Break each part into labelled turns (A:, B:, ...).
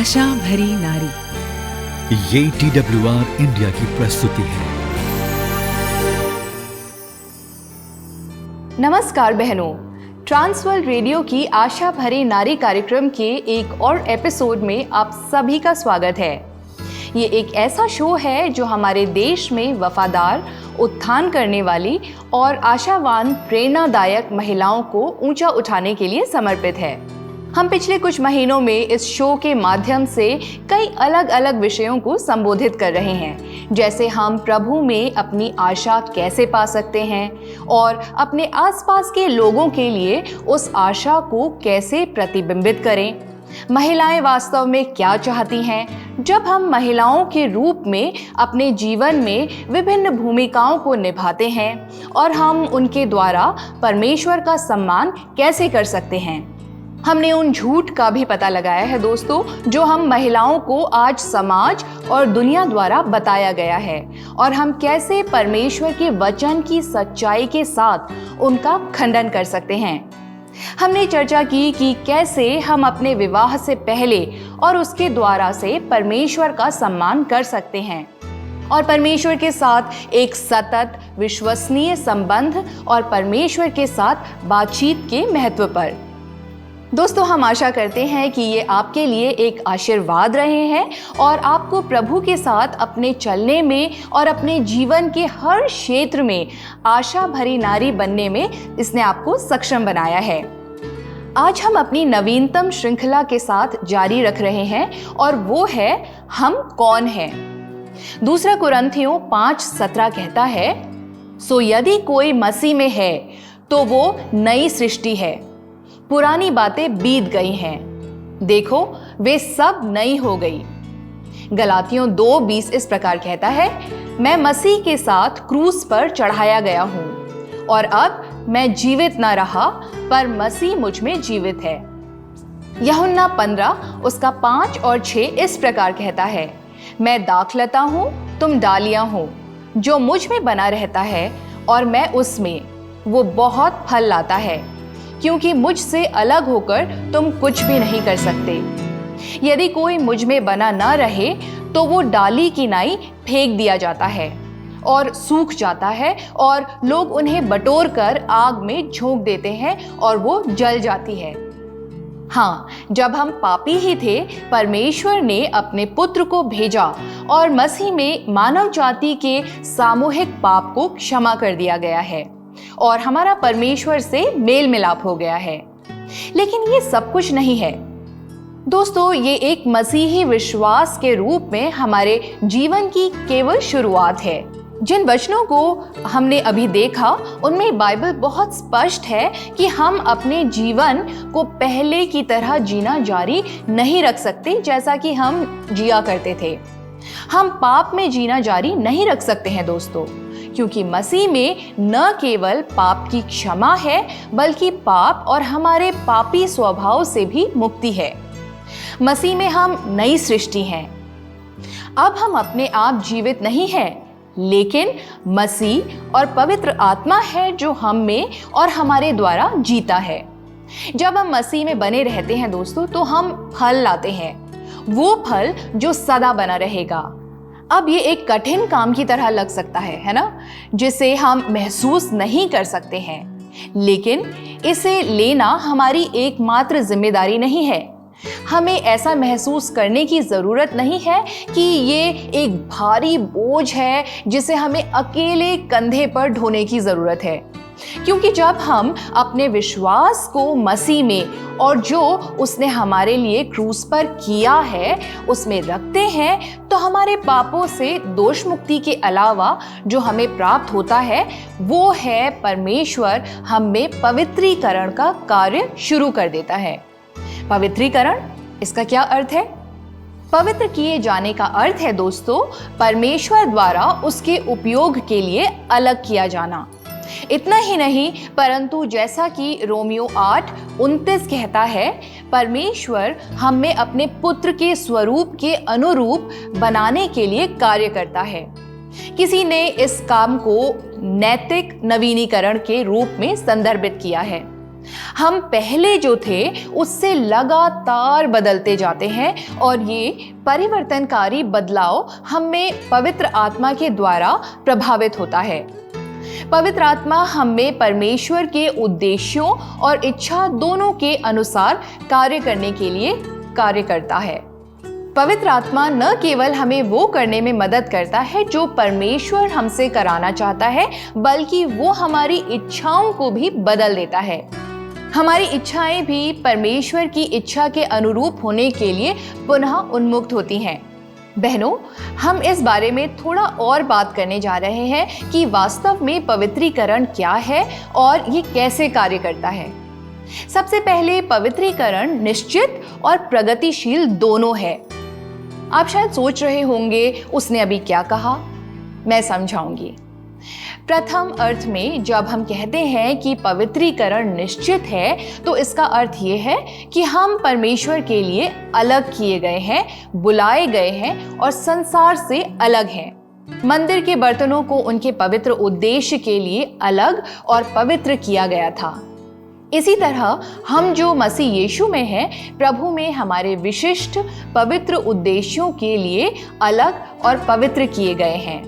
A: आशा भरी नारी।
B: ये TWR इंडिया की प्रस्तुति है।
C: नमस्कार बहनों, ट्रांसवर्ल्ड रेडियो की आशा भरी नारी कार्यक्रम के एक और एपिसोड में आप सभी का स्वागत है। ये एक ऐसा शो है जो हमारे देश में वफादार, उत्थान करने वाली और आशावान, प्रेरणादायक महिलाओं को ऊंचा उठाने के लिए समर्पित है। हम पिछले कुछ महीनों में इस शो के माध्यम से कई अलग अलग विषयों को संबोधित कर रहे हैं, जैसे हम प्रभु में अपनी आशा कैसे पा सकते हैं और अपने आसपास के लोगों के लिए उस आशा को कैसे प्रतिबिंबित करें। महिलाएं वास्तव में क्या चाहती हैं? जब हम महिलाओं के रूप में अपने जीवन में विभिन्न भूमिकाओं को निभाते हैं और हम उनके द्वारा परमेश्वर का सम्मान कैसे कर सकते हैं। हमने उन झूठ का भी पता लगाया है दोस्तों, जो हम महिलाओं को आज समाज और दुनिया द्वारा बताया गया है, और हम कैसे परमेश्वर के वचन की सच्चाई के साथ उनका खंडन कर सकते हैं। हमने चर्चा की कि कैसे हम अपने विवाह से पहले और उसके द्वारा से परमेश्वर का सम्मान कर सकते हैं और परमेश्वर के साथ एक सतत विश्वसनीय संबंध और परमेश्वर के साथ बातचीत के महत्व पर। दोस्तों, हम आशा करते हैं कि ये आपके लिए एक आशीर्वाद रहे हैं और आपको प्रभु के साथ अपने चलने में और अपने जीवन के हर क्षेत्र में आशा भरी नारी बनने में इसने आपको सक्षम बनाया है। आज हम अपनी नवीनतम श्रृंखला के साथ जारी रख रहे हैं और वो है हम कौन हैं। दूसरा कुरिन्थियों 5:17 कहता है, सो यदि कोई मसीह में है तो वो नई सृष्टि है, पुरानी बातें बीत गई हैं, देखो वे सब नई हो गई। गलातियों 2:20 इस प्रकार कहता है, मैं मसीह के साथ क्रूस पर चढ़ाया गया हूं और अब मैं जीवित न रहा पर मसीह मुझ में जीवित है। यूहन्ना 15 उसका 5 और 6 इस प्रकार कहता है, मैं दाखलता हूं, तुम डालियां हो, जो मुझ में बना रहता है और मैं उसमें, वो बहुत फल लाता है, क्योंकि मुझसे अलग होकर तुम कुछ भी नहीं कर सकते। यदि कोई मुझ में बना न रहे तो वो डाली की नाई फेंक दिया जाता है और सूख जाता है और लोग उन्हें बटोर कर आग में झोंक देते हैं और वो जल जाती है। हाँ, जब हम पापी ही थे, परमेश्वर ने अपने पुत्र को भेजा और मसीह में मानव जाति के सामूहिक पाप को क्षमा कर दिया गया है और हमारा परमेश्वर से मेल मिलाप हो गया है। लेकिन ये सब कुछ नहीं है दोस्तों, ये एक मसीही विश्वास के रूप में हमारे जीवन की केवल शुरुआत है। जिन वचनों को हमने अभी देखा उनमें बाइबल बहुत स्पष्ट है कि हम अपने जीवन को पहले की तरह जीना जारी नहीं रख सकते जैसा कि हम जिया करते थे। हम पाप में जीना जारी नहीं रख सकते हैं दोस्तों, क्योंकि मसीह में न केवल पाप की क्षमा है बल्कि पाप और हमारे पापी स्वभाव से भी मुक्ति है। मसीह में हम नई सृष्टि हैं। अब हम अपने आप जीवित नहीं हैं, लेकिन मसीह और पवित्र आत्मा है जो हम में और हमारे द्वारा जीता है। जब हम मसीह में बने रहते हैं दोस्तों, तो हम फल लाते हैं, वो फल जो सदा बना रहेगा। अब ये एक कठिन काम की तरह लग सकता है ना, जिसे हम महसूस नहीं कर सकते हैं, लेकिन इसे लेना हमारी एकमात्र जिम्मेदारी नहीं है। हमें ऐसा महसूस करने की ज़रूरत नहीं है कि ये एक भारी बोझ है जिसे हमें अकेले कंधे पर ढोने की ज़रूरत है, क्योंकि जब हम अपने विश्वास को मसीह में और जो उसने हमारे लिए क्रूस पर किया है उसमें रखते हैं, तो हमारे पापों से दोष मुक्ति के अलावा जो हमें प्राप्त होता है वो है परमेश्वर हम में पवित्रीकरण का कार्य शुरू कर देता है। पवित्रीकरण, इसका क्या अर्थ है? पवित्र किए जाने का अर्थ है दोस्तों, परमेश्वर द्वारा उसके उपयोग के लिए अलग किया जाना। इतना ही नहीं, परंतु जैसा कि रोमियो 8:29 कहता है, परमेश्वर हम में अपने पुत्र के स्वरूप के अनुरूप बनाने के लिए कार्य करता है। किसी ने इस काम को नैतिक नवीनीकरण के रूप में संदर्भित किया है। हम पहले जो थे उससे लगातार बदलते जाते हैं और ये परिवर्तनकारी बदलाव हम में पवित्र आत्मा के द्वारा प्रभावित होता है। पवित्र आत्मा हम में परमेश्वर के उद्देश्यों और इच्छा दोनों के अनुसार कार्य करने के लिए कार्य करता है। पवित्र आत्मा न केवल हमें वो करने में मदद करता है जो परमेश्वर हमसे कराना चाहता है, बल्कि वो हमारी इच्छाओं को भी बदल देता है। हमारी इच्छाएं भी परमेश्वर की इच्छा के अनुरूप होने के लिए पुनः उन्मुक्त होती हैं। बहनों, हम इस बारे में थोड़ा और बात करने जा रहे हैं कि वास्तव में पवित्रीकरण क्या है और ये कैसे कार्य करता है। सबसे पहले पवित्रीकरण निश्चित और प्रगतिशील दोनों है। आप शायद सोच रहे होंगे उसने अभी क्या कहा, मैं समझाऊंगी। प्रथम अर्थ में जब हम कहते हैं कि पवित्रीकरण निश्चित है, तो इसका अर्थ ये है कि हम परमेश्वर के लिए अलग किए गए हैं, बुलाए गए हैं और संसार से अलग हैं। मंदिर के बर्तनों को उनके पवित्र उद्देश्य के लिए अलग और पवित्र किया गया था। इसी तरह हम जो मसीह यीशु में हैं, प्रभु में हमारे विशिष्ट पवित्र उद्देश्यों के लिए अलग और पवित्र किए गए हैं।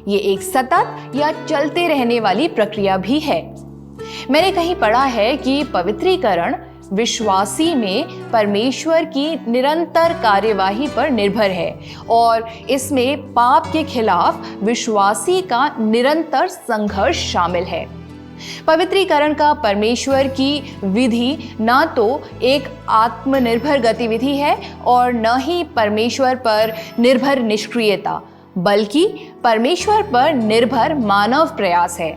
C: ये एक सतत या चलते रहने वाली प्रक्रिया भी है। मैंने कहीं पढ़ा है कि पवित्रीकरण विश्वासी में परमेश्वर की निरंतर कार्यवाही पर निर्भर है और इसमें पाप के खिलाफ विश्वासी का निरंतर संघर्ष शामिल है। पवित्रीकरण का परमेश्वर की विधि न तो एक आत्मनिर्भर गतिविधि है और न ही परमेश्वर पर निर्भर निष्क्रियता, बल्कि परमेश्वर पर निर्भर मानव प्रयास है।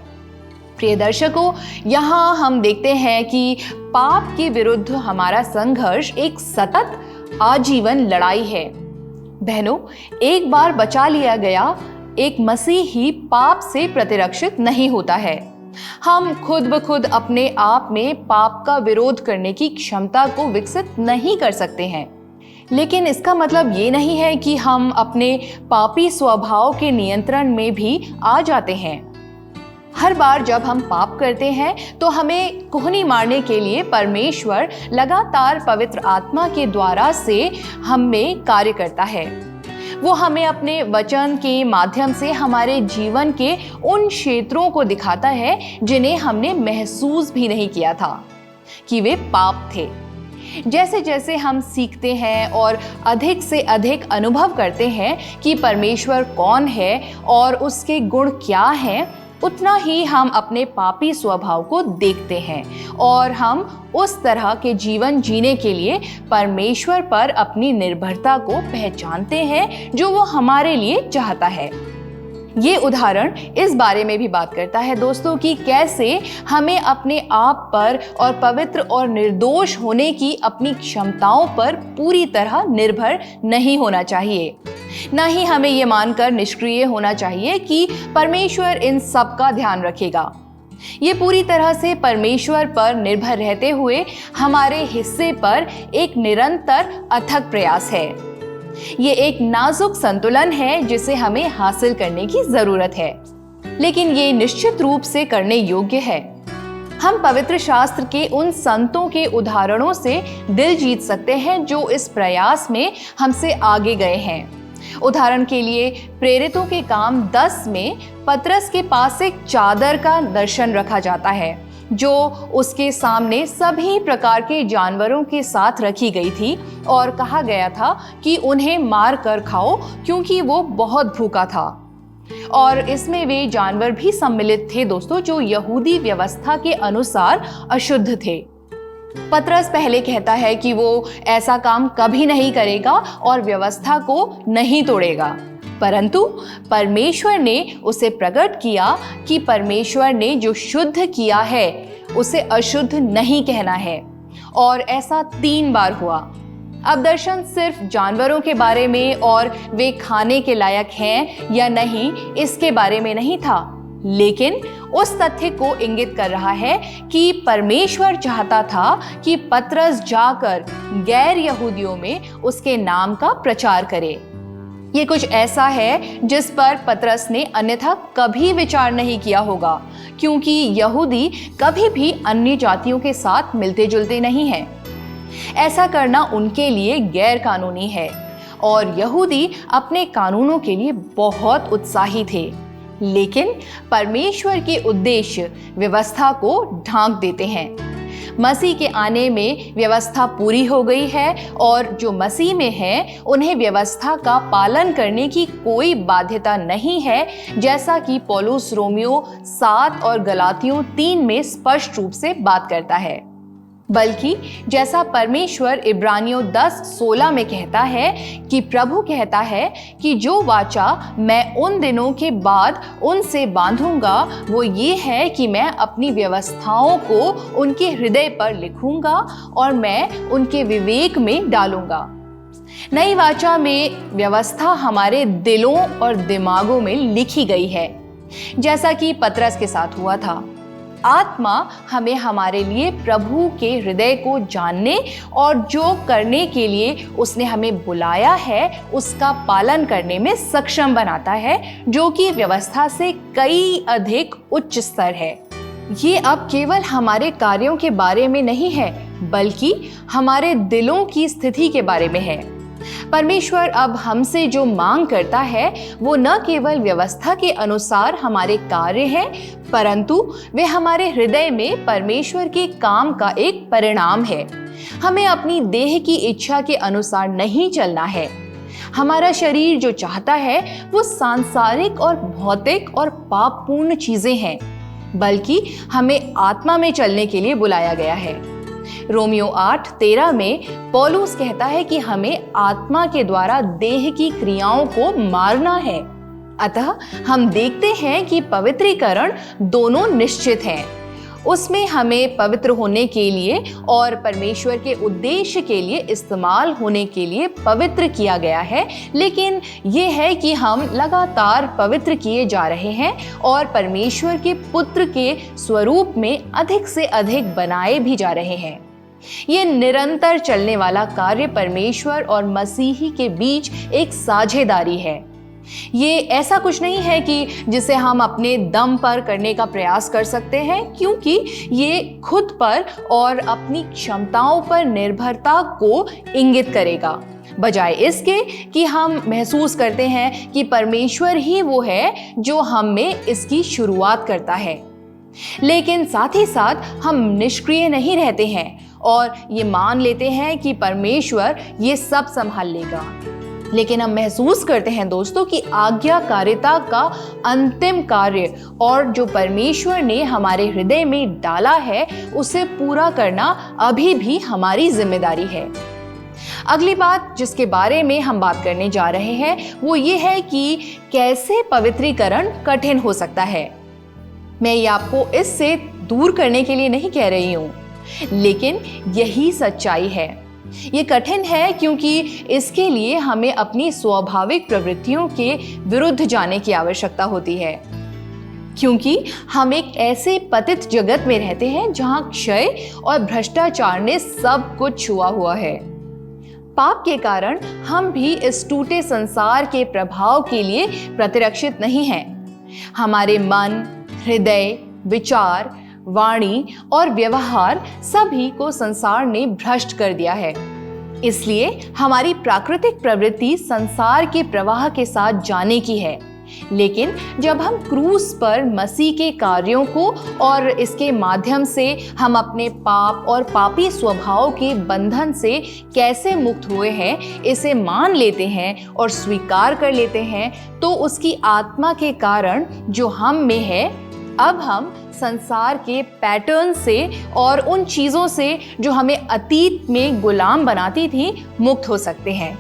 C: प्रिय दर्शकों, यहाँ हम देखते हैं कि पाप के विरुद्ध हमारा संघर्ष एक सतत आजीवन लड़ाई है। बहनों, एक बार बचा लिया गया एक मसीही पाप से प्रतिरक्षित नहीं होता है। हम खुद ब खुद अपने आप में पाप का विरोध करने की क्षमता को विकसित नहीं कर सकते हैं, लेकिन इसका मतलब ये नहीं है कि हम अपने पापी स्वभाव के नियंत्रण में भी आ जाते हैं। हर बार जब हम पाप करते हैं तो हमें कोहनी मारने के लिए परमेश्वर लगातार पवित्र आत्मा के द्वारा से हम में कार्य करता है। वो हमें अपने वचन के माध्यम से हमारे जीवन के उन क्षेत्रों को दिखाता है जिन्हें हमने महसूस भी नहीं किया था कि वे पाप थे। जैसे जैसे हम सीखते हैं और अधिक से अधिक अनुभव करते हैं कि परमेश्वर कौन है और उसके गुण क्या हैं, उतना ही हम अपने पापी स्वभाव को देखते हैं और हम उस तरह के जीवन जीने के लिए परमेश्वर पर अपनी निर्भरता को पहचानते हैं जो वो हमारे लिए चाहता है। ये उदाहरण इस बारे में भी बात करता है दोस्तों कि कैसे हमें अपने आप पर और पवित्र और निर्दोष होने की अपनी क्षमताओं पर पूरी तरह निर्भर नहीं होना चाहिए। न ही हमें ये मानकर निष्क्रिय होना चाहिए कि परमेश्वर इन सब का ध्यान रखेगा। ये पूरी तरह से परमेश्वर पर निर्भर रहते हुए हमारे हिस्से पर एक निरंतर अथक प्रयास है। ये एक नाजुक संतुलन है जिसे हमें हासिल करने की जरूरत है, लेकिन ये निश्चित रूप से करने योग्य है। हम पवित्र शास्त्र के उन संतों के उदाहरणों से दिल जीत सकते हैं जो इस प्रयास में हमसे आगे गए हैं। उदाहरण के लिए प्रेरितों के काम 10 में पतरस के पास एक चादर का दर्शन रखा जाता है जो उसके सामने सभी प्रकार के जानवरों के साथ रखी गई थी और कहा गया था कि उन्हें मार कर खाओ क्योंकि वो बहुत भूखा था। और इसमें वे जानवर भी सम्मिलित थे दोस्तों जो यहूदी व्यवस्था के अनुसार अशुद्ध थे। पतरस पहले कहता है कि वो ऐसा काम कभी नहीं करेगा और व्यवस्था को नहीं तोड़ेगा, परंतु परमेश्वर ने उसे प्रकट किया कि परमेश्वर ने जो शुद्ध किया है उसे अशुद्ध नहीं कहना है, और ऐसा 3 बार हुआ। अब दर्शन सिर्फ जानवरों के बारे में और वे खाने के लायक हैं या नहीं इसके बारे में नहीं था, लेकिन उस तथ्य को इंगित कर रहा है कि परमेश्वर चाहता था कि पतरस जाकर गैर यहूदियों में उसके नाम का प्रचार करे। ये कुछ ऐसा है जिस पर पतरस ने अन्यथा कभी विचार नहीं किया होगा, क्योंकि यहूदी कभी भी अन्य जातियों के साथ मिलते जुलते नहीं हैं। ऐसा करना उनके लिए गैर कानूनी है और यहूदी अपने कानूनों के लिए बहुत उत्साही थे। लेकिन परमेश्वर के उद्देश्य व्यवस्था को ढांक देते हैं। मसीह के आने में व्यवस्था पूरी हो गई है और जो मसीह में है उन्हें व्यवस्था का पालन करने की कोई बाध्यता नहीं है, जैसा कि पौलुस रोमियो 7 और गलातियों 3 में स्पष्ट रूप से बात करता है। बल्कि जैसा परमेश्वर इब्रानियों 10:16 में कहता है कि प्रभु कहता है कि जो वाचा मैं उन दिनों के बाद उनसे बांधूंगा वो ये है कि मैं अपनी व्यवस्थाओं को उनके हृदय पर लिखूंगा और मैं उनके विवेक में डालूंगा। नई वाचा में व्यवस्था हमारे दिलों और दिमागों में लिखी गई है, जैसा कि पतरस के साथ हुआ था। आत्मा हमें हमारे लिए प्रभु के हृदय को जानने और जो करने के लिए उसने हमें बुलाया है उसका पालन करने में सक्षम बनाता है, जो कि व्यवस्था से कई अधिक उच्च स्तर है। ये अब केवल हमारे कार्यों के बारे में नहीं है, बल्कि हमारे दिलों की स्थिति के बारे में है। परमेश्वर अब हमसे जो मांग करता है वो न केवल व्यवस्था के अनुसार हमारे कार्य हैं, परंतु वे हमारे हृदय में परमेश्वर के काम का एक परिणाम है। हमें अपनी देह की इच्छा के अनुसार नहीं चलना है। हमारा शरीर जो चाहता है वो सांसारिक और भौतिक और पापपूर्ण चीजें हैं, बल्कि हमें आत्मा में चलने के लिए बुलाया गया है। रोमियो 8:13 में पौलुस कहता है कि हमें आत्मा के द्वारा देह की क्रियाओं को मारना है। अतः हम देखते हैं कि पवित्रीकरण दोनों निश्चित हैं। उसमें हमें पवित्र होने के लिए और परमेश्वर के उद्देश्य के लिए इस्तेमाल होने के लिए पवित्र किया गया है, लेकिन ये है कि हम लगातार पवित्र किए जा रहे हैं और परमेश्वर के पुत्र के स्वरूप में अधिक से अधिक बनाए भी जा रहे हैं। ये निरंतर चलने वाला कार्य परमेश्वर और मसीही के बीच एक साझेदारी है। ये ऐसा कुछ नहीं है कि जिसे हम अपने दम पर करने का प्रयास कर सकते हैं, क्योंकि ये खुद पर और अपनी क्षमताओं पर निर्भरता को इंगित करेगा, बजाय इसके कि हम महसूस करते हैं कि परमेश्वर ही वो है जो हम में इसकी शुरुआत करता है। लेकिन साथ ही साथ हम निष्क्रिय नहीं रहते हैं और ये मान लेते हैं कि परमेश्वर ये सब संभाल लेगा, लेकिन हम महसूस करते हैं दोस्तों कि आज्ञाकारिता का अंतिम कार्य और जो परमेश्वर ने हमारे हृदय में डाला है उसे पूरा करना अभी भी हमारी जिम्मेदारी है। अगली बात जिसके बारे में हम बात करने जा रहे हैं वो ये है कि कैसे पवित्रीकरण कठिन हो सकता है। मैं ये आपको इससे दूर करने के लिए नहीं कह रही हूँ, लेकिन यही सच्चाई है। ये कठिन है क्योंकि इसके लिए हमें अपनी स्वाभाविक प्रवृत्तियों के विरुद्ध जाने की आवश्यकता होती है, क्योंकि हम एक ऐसे पतित जगत में रहते हैं जहां क्षय और भ्रष्टाचार ने सब कुछ छुआ हुआ है। पाप के कारण हम भी इस टूटे संसार के प्रभाव के लिए प्रतिरक्षित नहीं हैं। हमारे मन, हृदय, विचार, वाणी और व्यवहार सभी को संसार ने भ्रष्ट कर दिया है। इसलिए हमारी प्राकृतिक प्रवृत्ति संसार के प्रवाह के साथ जाने की है। लेकिन जब हम क्रूस पर मसीह के कार्यों को और इसके माध्यम से हम अपने पाप और पापी स्वभाव के बंधन से कैसे मुक्त हुए हैं इसे मान लेते हैं और स्वीकार कर लेते हैं, तो उसकी आत्मा के कारण जो हम में है, अब हम संसार के पैटर्न से और उन चीज़ों से जो हमें अतीत में गुलाम बनाती थी मुक्त हो सकते हैं।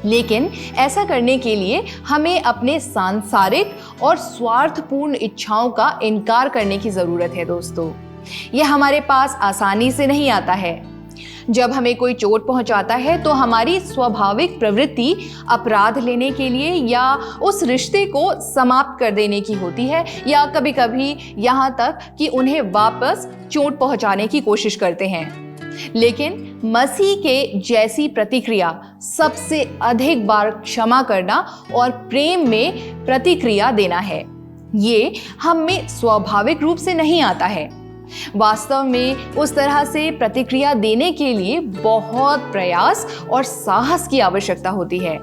C: लेकिन ऐसा करने के लिए हमें अपने सांसारिक और स्वार्थपूर्ण इच्छाओं का इनकार करने की ज़रूरत है दोस्तों। यह हमारे पास आसानी से नहीं आता है। जब हमें कोई चोट पहुंचाता है तो हमारी स्वाभाविक प्रवृत्ति अपराध लेने के लिए या उस रिश्ते को समाप्त कर देने की होती है, या कभी कभी यहाँ तक कि उन्हें वापस चोट पहुंचाने की कोशिश करते हैं। लेकिन मसीह के जैसी प्रतिक्रिया सबसे अधिक बार क्षमा करना और प्रेम में प्रतिक्रिया देना है। ये हम में स्वाभाविक रूप से नहीं आता है। वास्तव में उस तरह से प्रतिक्रिया देने के लिए बहुत प्रयास और साहस की आवश्यकता होती है।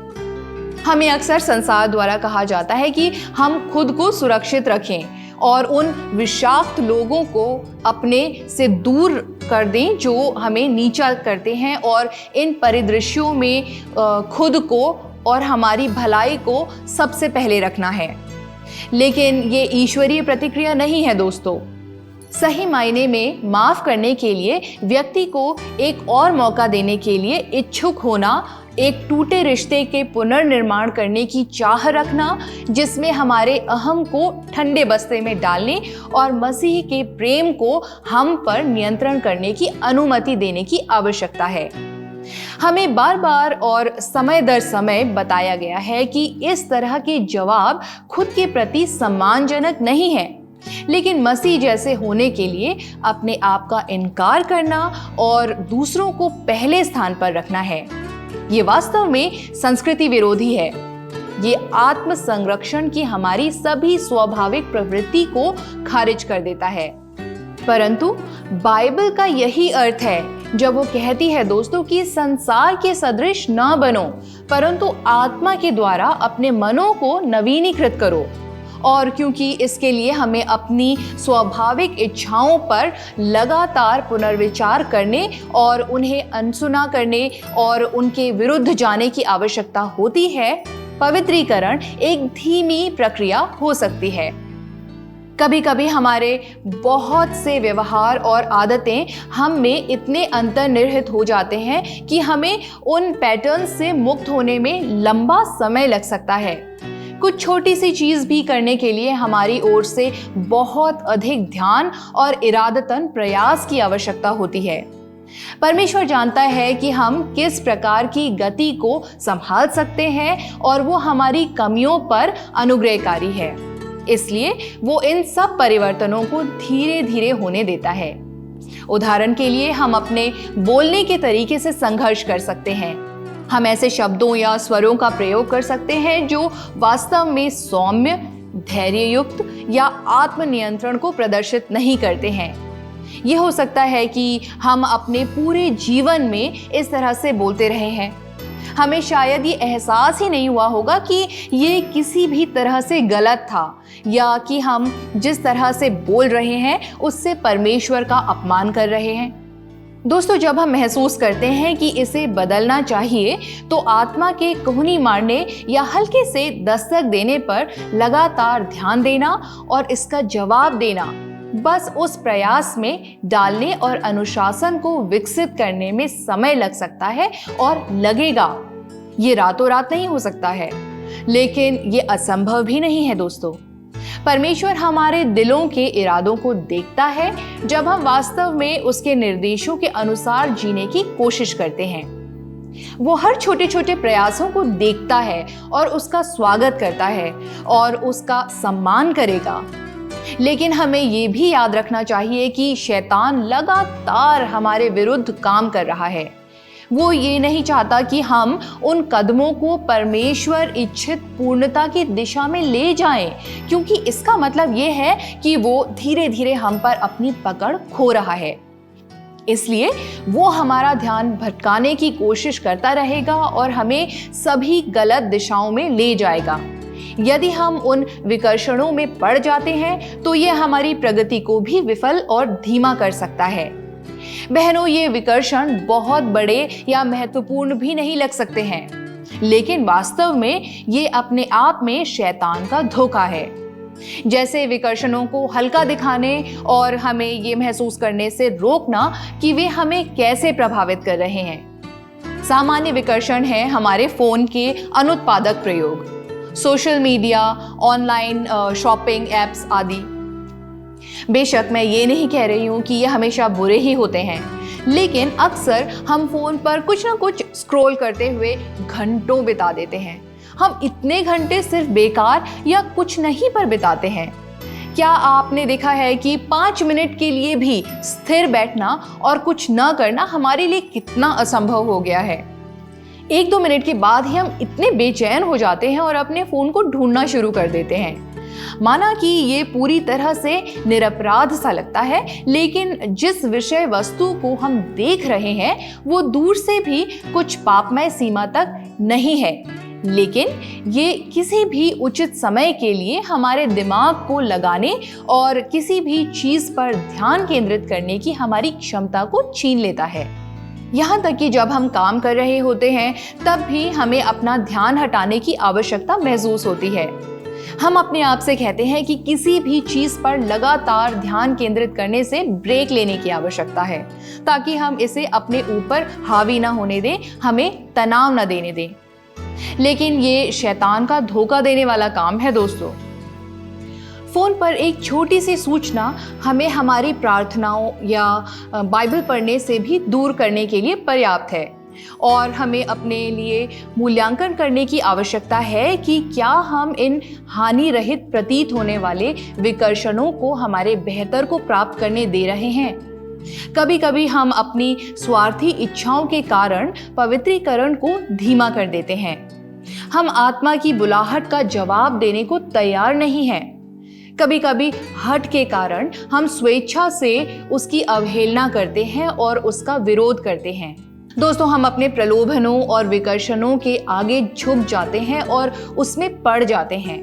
C: हमें अक्सर संसार द्वारा कहा जाता है कि हम खुद को सुरक्षित रखें और उन विषाक्त लोगों को अपने से दूर कर दें जो हमें नीचा करते हैं, और इन परिदृश्यों में खुद को और हमारी भलाई को सबसे पहले रखना है। लेकिन ये ईश्वरीय प्रतिक्रिया नहीं है दोस्तों। सही मायने में माफ करने के लिए व्यक्ति को एक और मौका देने के लिए इच्छुक होना, एक टूटे रिश्ते के पुनर्निर्माण करने की चाह रखना, जिसमें हमारे अहम को ठंडे बस्ते में डालने और मसीह के प्रेम को हम पर नियंत्रण करने की अनुमति देने की आवश्यकता है। हमें बार बार और समय दर समय बताया गया है कि इस तरह के जवाब खुद के प्रति सम्मानजनक नहीं है, लेकिन मसीह जैसे होने के लिए अपने आप का इनकार करना और दूसरों को पहले स्थान पर रखना है। ये वास्तव में संस्कृति विरोधी है। ये आत्म संरक्षण की हमारी सभी स्वाभाविक प्रवृत्ति को खारिज कर देता है। परंतु बाइबल का यही अर्थ है जब वो कहती है दोस्तों कि संसार के सदृश न बनो, परंतु आत्मा के द्वारा अपने मनों को नवीनीकृत करो। और क्योंकि इसके लिए हमें अपनी स्वाभाविक इच्छाओं पर लगातार पुनर्विचार करने और उन्हें अनसुना करने और उनके विरुद्ध जाने की आवश्यकता होती है, पवित्रीकरण एक धीमी प्रक्रिया हो सकती है। कभी कभी हमारे बहुत से व्यवहार और आदतें हम में इतने अंतर्निहित हो जाते हैं कि हमें उन पैटर्न से मुक्त होने में लंबा समय लग सकता है। कुछ छोटी सी चीज भी करने के लिए हमारी ओर से बहुत अधिक ध्यान और इरादतन प्रयास की आवश्यकता होती है। परमेश्वर जानता है कि हम किस प्रकार की गति को संभाल सकते हैं और वो हमारी कमियों पर अनुग्रहकारी है। इसलिए वो इन सब परिवर्तनों को धीरे धीरे होने देता है। उदाहरण के लिए हम अपने बोलने के तरीके से संघर्ष कर सकते हैं। हम ऐसे शब्दों या स्वरों का प्रयोग कर सकते हैं जो वास्तव में सौम्य, धैर्ययुक्त या आत्मनियंत्रण को प्रदर्शित नहीं करते हैं। यह हो सकता है कि हम अपने पूरे जीवन में इस तरह से बोलते रहे हैं। हमें शायद ये एहसास ही नहीं हुआ होगा कि ये किसी भी तरह से गलत था या कि हम जिस तरह से बोल रहे हैं उससे परमेश्वर का अपमान कर रहे हैं। दोस्तों, जब हम महसूस करते हैं कि इसे बदलना चाहिए तो आत्मा के कोहनी मारने या हल्के से दस्तक देने पर लगातार ध्यान देना और इसका जवाब देना, बस उस प्रयास में डालने और अनुशासन को विकसित करने में समय लग सकता है और लगेगा। ये रातों रात नहीं हो सकता है, लेकिन ये असंभव भी नहीं है दोस्तों। परमेश्वर हमारे दिलों के इरादों को देखता है जब हम वास्तव में उसके निर्देशों के अनुसार जीने की कोशिश करते हैं। वो हर छोटे छोटे प्रयासों को देखता है और उसका स्वागत करता है और उसका सम्मान करेगा। लेकिन हमें ये भी याद रखना चाहिए कि शैतान लगातार हमारे विरुद्ध काम कर रहा है। वो ये नहीं चाहता कि हम उन कदमों को परमेश्वर इच्छित पूर्णता की दिशा में ले जाएं, क्योंकि इसका मतलब ये है कि वो धीरे धीरे हम पर अपनी पकड़ खो रहा है। इसलिए वो हमारा ध्यान भटकाने की कोशिश करता रहेगा और हमें सभी गलत दिशाओं में ले जाएगा। यदि हम उन विकर्षणों में पड़ जाते हैं तो ये हमारी प्रगति को भी विफल और धीमा कर सकता है। बहनों, ये विकर्षण बहुत बड़े या महत्वपूर्ण भी नहीं लग सकते हैं, लेकिन वास्तव में ये अपने आप में शैतान का धोखा है। जैसे विकर्षणों को हल्का दिखाने और हमें ये महसूस करने से रोकना कि वे हमें कैसे प्रभावित कर रहे हैं। सामान्य विकर्षण है हमारे फोन के अनुत्पादक प्रयोग, social media, online shopping apps आदि। बेशक मैं ये नहीं कह रही हूँ कि ये हमेशा बुरे ही होते हैं, लेकिन अक्सर हम फोन पर कुछ ना कुछ स्क्रॉल करते हुए घंटों बिता देते हैं। हम इतने घंटे सिर्फ बेकार या कुछ नहीं पर बिताते हैं। क्या आपने देखा है कि 5 मिनट के लिए भी स्थिर बैठना और कुछ न करना हमारे लिए कितना असंभव हो गया है। 1-2 मिनट के बाद ही हम इतने बेचैन हो जाते हैं और अपने फोन को ढूंढना शुरू कर देते हैं। माना कि ये पूरी तरह से निरपराध सा लगता है, लेकिन जिस विषय वस्तु को हम देख रहे हैं वो दूर से भी कुछ पापमय सीमा तक नहीं है, लेकिन ये किसी भी उचित समय के लिए हमारे दिमाग को लगाने और किसी भी चीज पर ध्यान केंद्रित करने की हमारी क्षमता को छीन लेता है। यहाँ तक कि जब हम काम कर रहे होते हैं तब भी हमें अपना ध्यान हटाने की आवश्यकता महसूस होती है। हम अपने आप से कहते हैं कि किसी भी चीज पर लगातार ध्यान केंद्रित करने से ब्रेक लेने की आवश्यकता है, ताकि हम इसे अपने ऊपर हावी ना होने दें, हमें तनाव ना देने दें। लेकिन ये शैतान का धोखा देने वाला काम है दोस्तों। फोन पर एक छोटी सी सूचना हमें हमारी प्रार्थनाओं या बाइबल पढ़ने से भी दूर करने के लिए पर्याप्त है, और हमें अपने लिए मूल्यांकन करने की आवश्यकता है कि क्या हम इन हानि रहित प्रतीत होने वाले विकर्षणों को हमारे बेहतर को प्राप्त करने दे रहे हैं। कभी कभी हम अपनी स्वार्थी इच्छाओं के कारण पवित्रीकरण को धीमा कर देते हैं। हम आत्मा की बुलाहट का जवाब देने को तैयार नहीं हैं। कभी कभी हठ के कारण हम स्वेच्छा से उसकी अवहेलना करते हैं और उसका विरोध करते हैं। दोस्तों, हम अपने प्रलोभनों और विकर्षणों के आगे झुक जाते हैं और उसमें पड़ जाते हैं।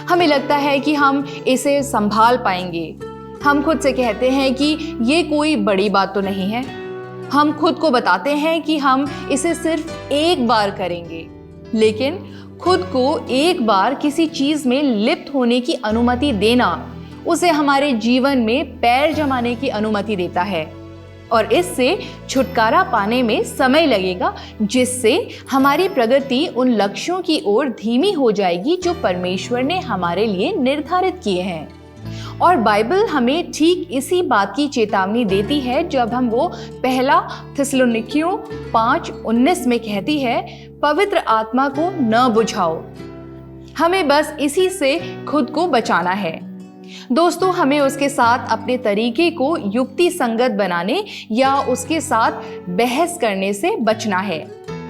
C: हमें लगता है कि हम इसे संभाल पाएंगे। हम खुद से कहते हैं कि ये कोई बड़ी बात तो नहीं है। हम खुद को बताते हैं कि हम इसे सिर्फ एक बार करेंगे, लेकिन खुद को एक बार किसी चीज में लिप्त होने की अनुमति देना उसे हमारे जीवन में पैर जमाने की अनुमति देता है, और इससे छुटकारा पाने में समय लगेगा, जिससे हमारी प्रगति उन लक्ष्यों की ओर धीमी हो जाएगी जो परमेश्वर ने हमारे लिए निर्धारित किए हैं। और बाइबल हमें ठीक इसी बात की चेतावनी देती है जब हम वो पहला थिस्सलुनीकियों 5:19 में कहती है, पवित्र आत्मा को न बुझाओ। हमें बस इसी से खुद को बचाना है। दोस्तों, हमें उसके साथ अपने तरीके को युक्ति संगत बनाने या उसके साथ बहस करने से बचना है।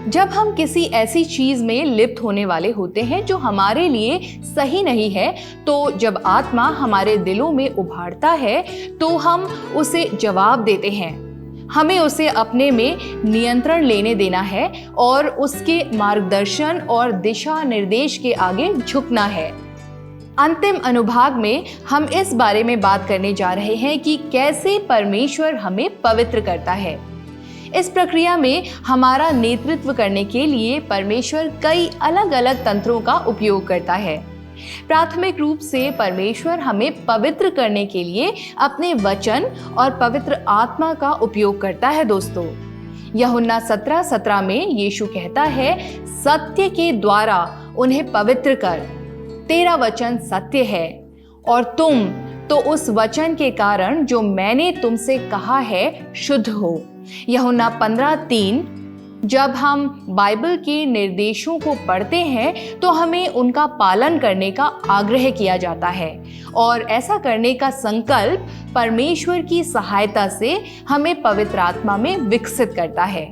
C: जब हम किसी ऐसी चीज में लिप्त होने वाले होते हैं जो हमारे लिए सही नहीं है, तो जब आत्मा हमारे दिलों में उभारता है तो हम उसे जवाब देते हैं। हमें उसे अपने में नियंत्रण लेने देना है और उसके मार्गदर्शन और दिशा निर्देश के आगे झुकना है। अंतिम अनुभाग में हम इस बारे में बात करने जा रहे हैं कि कैसे परमेश्वर हमें पवित्र करता है। इस प्रक्रिया में हमारा नेतृत्व करने के लिए परमेश्वर कई अलग अलग तंत्रों का उपयोग करता है। प्राथमिक रूप से परमेश्वर हमें पवित्र करने के लिए अपने वचन और पवित्र आत्मा का उपयोग करता है। दोस्तों, यूहन्ना 17:17 में यीशु कहता है, सत्य के द्वारा उन्हें पवित्र कर, तेरा वचन सत्य है, और तुम तो उस वचन के कारण जो मैंने तुमसे कहा है शुद्ध हो। यूहन्ना 15:3। जब हम बाइबल के निर्देशों को पढ़ते हैं तो हमें उनका पालन करने का आग्रह किया जाता है, और ऐसा करने का संकल्प परमेश्वर की सहायता से हमें पवित्र आत्मा में विकसित करता है।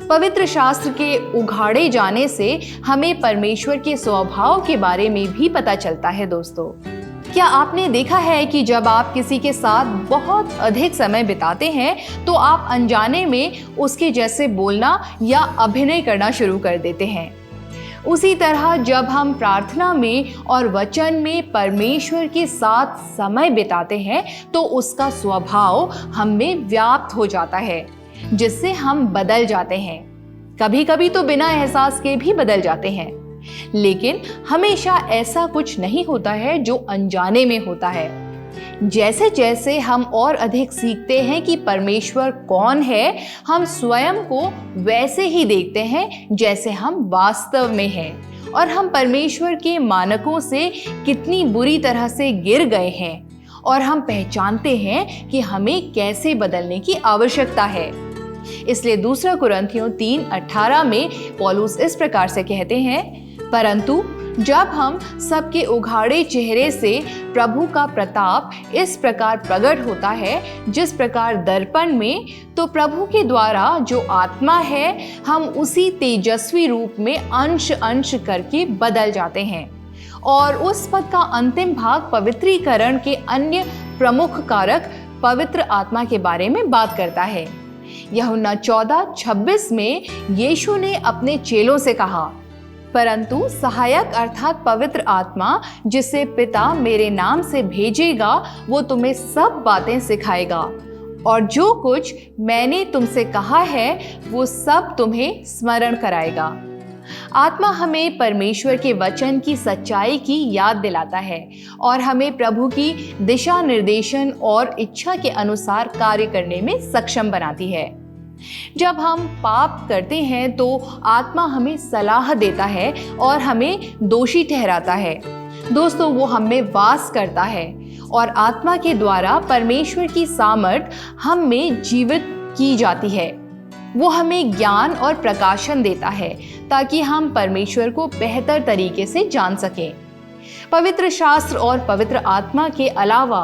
C: पवित्र शास्त्र के उघाड़े जाने से हमें परमेश्वर के स्वभाव के बारे में भी पता चलता है। दोस्तों, क्या आपने देखा है कि जब आप किसी के साथ बहुत अधिक समय बिताते हैं तो आप अनजाने में उसके जैसे बोलना या अभिनय करना शुरू कर देते हैं। उसी तरह जब हम प्रार्थना में और वचन में परमेश्वर के साथ समय बिताते हैं तो उसका स्वभाव हम में व्याप्त हो जाता है, जिससे हम बदल जाते हैं। कभी कभी तो बिना एहसास के भी बदल जाते हैं, लेकिन हमेशा ऐसा कुछ नहीं होता है जो अनजाने में होता है। जैसे जैसे हम और अधिक सीखते हैं कि परमेश्वर कौन है, हम स्वयं को वैसे ही देखते हैं जैसे हम वास्तव में हैं, और हम परमेश्वर के मानकों से कितनी बुरी तरह से गिर गए हैं, और हम पहचानते हैं कि हमें कैसे बदलने की आवश्यकता है। इसलिए 2 कुरिन्थियों 3:18 में पौलुस इस प्रकार से कहते हैं, परंतु जब हम सबके उघाड़े चेहरे से प्रभु का प्रताप इस प्रकार प्रकट होता है जिस प्रकार दर्पण में, तो प्रभु के द्वारा जो आत्मा है हम उसी तेजस्वी रूप में अंश अंश करके बदल जाते हैं। और उस पद का अंतिम भाग पवित्रीकरण के अन्य प्रमुख कारक पवित्र आत्मा के बारे में बात करता है। यूहन्ना 14:26 में यीशु ने अपने चेलों से कहा, परंतु सहायक अर्थात पवित्र आत्मा जिसे पिता मेरे नाम से भेजेगा वो तुम्हें सब बातें सिखाएगा और जो कुछ मैंने तुमसे कहा है वो सब तुम्हें स्मरण कराएगा। आत्मा हमें परमेश्वर के वचन की सच्चाई की याद दिलाता है और हमें प्रभु की दिशा निर्देशन और इच्छा के अनुसार कार्य करने में सक्षम बनाती है। जब हम पाप करते हैं तो आत्मा हमें सलाह देता है और हमें दोषी ठहराता है। दोस्तों, वो हम में वास करता है और आत्मा के द्वारा परमेश्वर की सामर्थ हम में जीवित की जाती है। वो हमें ज्ञान और प्रकाशन देता है ताकि हम परमेश्वर को बेहतर तरीके से जान सकें। पवित्र शास्त्र और पवित्र आत्मा के अलावा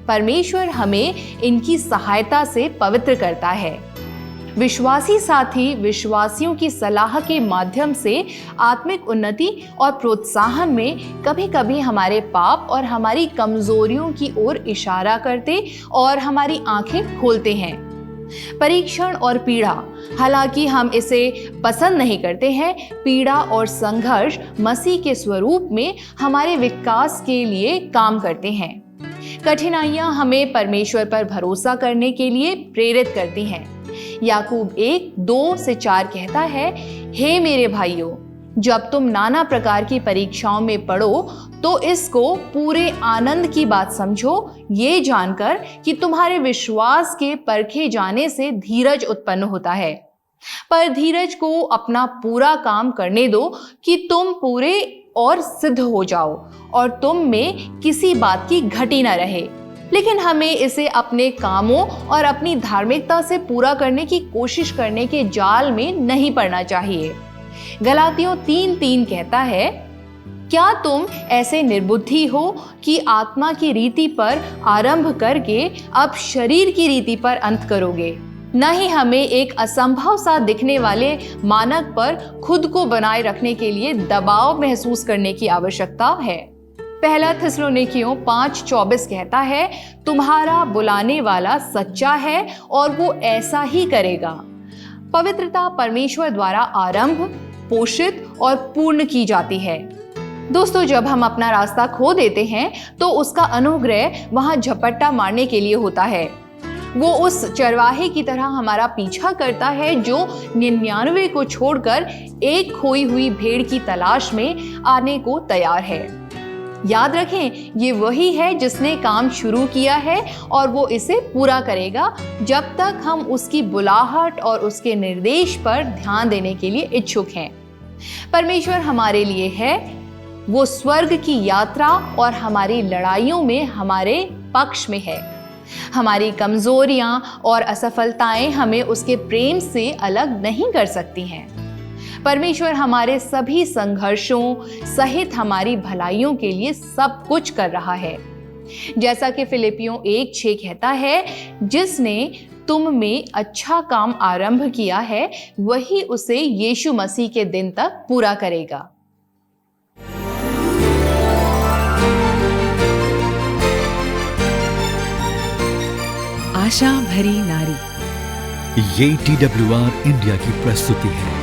C: परमेश्वर हमें इनकी सहायता से पवित्र करता है। विश्वासी साथी विश्वासियों की सलाह के माध्यम से आत्मिक उन्नति और प्रोत्साहन में कभी कभी हमारे पाप और हमारी कमजोरियों की ओर इशारा करते और हमारी आंखें खोलते हैं। परीक्षण और पीड़ा, हालांकि हम इसे पसंद नहीं करते हैं, पीड़ा और संघर्ष मसीह के स्वरूप में हमारे विकास के लिए काम करते हैं। कठिनाइयां हमें परमेश्वर पर भरोसा करने के लिए प्रेरित करती हैं। याकूब 1:2-4 कहता है, हे मेरे भाइयों, जब तुम नाना प्रकार की परीक्षाओं में पड़ो तो इसको पूरे आनंद की बात समझो, ये जानकर कि तुम्हारे विश्वास के परखे जाने से धीरज उत्पन्न होता है। पर धीरज को अपना पूरा काम करने दो कि तुम पूरे और सिद्ध हो जाओ और तुम में किसी बात की घटी न रहे। लेकिन हमें इसे अपने कामों और अपनी धार्मिकता से पूरा करने की कोशिश करने के जाल में नहीं पड़ना चाहिए। गलातियों 3:3 कहता है, क्या तुम ऐसे निर्बुद्धि हो कि आत्मा की रीति पर आरंभ करके अब शरीर की रीति पर अंत करोगे? न ही हमें एक असंभव सा दिखने वाले मानक पर खुद को बनाए रखने के लिए दबाव महसूस करने की आवश्यकता है। पहला थिस्सलुनीकियों 5:24 कहता है, तुम्हारा बुलाने वाला सच्चा है और वो ऐसा ही करेगा। पवित्रता परमेश्वर द्वारा आरंभ, पोषित और पूर्ण की जाती है। दोस्तों, जब हम अपना रास्ता खो देते हैं तो उसका अनुग्रह वहां झपट्टा मारने के लिए होता है। वो उस चरवाहे की तरह हमारा पीछा करता है जो 99 को छोड़कर एक खोई हुई भेड़ की तलाश में आने को तैयार है। याद रखें, ये वही है जिसने काम शुरू किया है और वो इसे पूरा करेगा जब तक हम उसकी बुलाहट और उसके निर्देश पर ध्यान देने के लिए इच्छुक हैं। परमेश्वर हमारे लिए है, वो स्वर्ग की यात्रा और हमारी लड़ाइयों में हमारे पक्ष में है। हमारी कमजोरियां और असफलताएं हमें उसके प्रेम से अलग नहीं कर सकती हैं। परमेश्वर हमारे सभी संघर्षों सहित हमारी भलाइयों के लिए सब कुछ कर रहा है। जैसा कि फिलिपियों 1:6 कहता है, जिसने तुम में अच्छा काम आरंभ किया है वही उसे यीशु मसीह के दिन तक पूरा करेगा।
A: आशा भरी नारी,
B: ये TWR इंडिया की प्रस्तुति है।